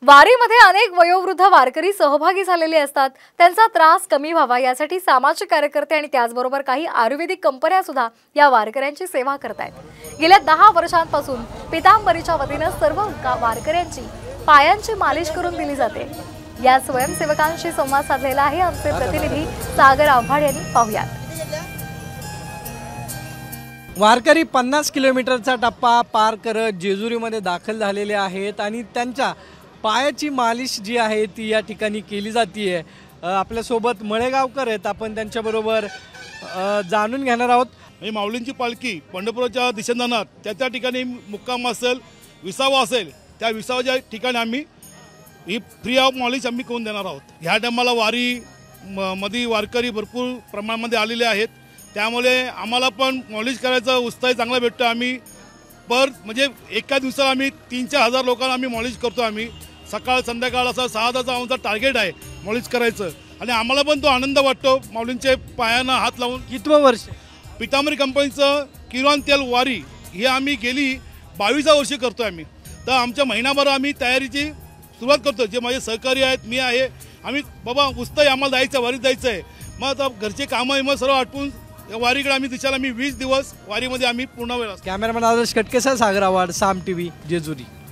वारीमध्ये अनेक वयोवृद्ध वारकरी सहभागी झालेले असतात। त्यांचा त्रास कमी व्हावा यासाठी सामाजिक कार्यकर्ते आणि त्याचबरोबर काही आयुर्वेदिक कंपन्या सुद्धा या वारकऱ्यांची सेवा करतात। गेल्या 10 वर्षांपासून पितांबरीच्या वतीने सर्व वारकऱ्यांची पायांची मालिश करून दिली जाते। या स्वयंसेवकांशी संवाद साधलेला आहे आमचे प्रतिनिधी सागर आव्हाड यांनी। पाहूयात। वारकरी 50 किलोमीटरचा टप्पा पार करत जेजुरीमध्ये दाखल झालेले आहेत आणि त्यांच्या पायाची मालिश जी आहे ती या ठिकाणी केली जाते। आपल्या सोबत मळेगावकर आहेत, आपण त्यांच्याबरोबर जाणून घेणार आहोत। माऊलींची पालखी पंढरपूरच्या दिशेने जाणार, त्या ठिकाणी मुक्काम असेल, विसावा असेल, त्या विसावाच्या ठिकाणी आम्ही ही फ्री ऑफ मालिश आम्ही करून देणार आहोत। ह्या टायमाला वारी मध्ये वारकरी भरपूर प्रमाणामध्ये आलेले आहेत, त्यामुळे आम्हाला पण मालिश करायचा उत्साह चांगला भेटतो। आम्ही म्हणजे एका दिवसाला आम्ही 3-4 हजार लोकांना आम्ही मालिश करतो। आम्ही सकाळ संध्याकाळ असं 6 तासाचा आमचा टार्गेट आहे मालिश करायचं आणि आम्हाला पण तो आनंद वाटतो माऊलींचे पायांना हात लावून। कितवं वर्ष पितांबरी कंपनीचं किरण तेल वारी हे आम्ही गेली 22व्या वर्षी करतो आम्ही। तर आमच्या महिनाभर आम्ही तयारीची सुरुवात करतो। जे माझे सहकारी आहेत, मी आहे, आम्ही बाबा उत्साह आम्हाला जायचं, वारीत जायचं आहे। मग आता घरचे कामं मग सर्व आटपून वारीकडे आम्ही दिशाला आम्ही 20 दिवस वारीमध्ये आम्ही पूर्ण वेळ। कॅमेरामॅन आदर्श कटकेसह सागर आव्हाड, साम टीव्ही, जेजुरी।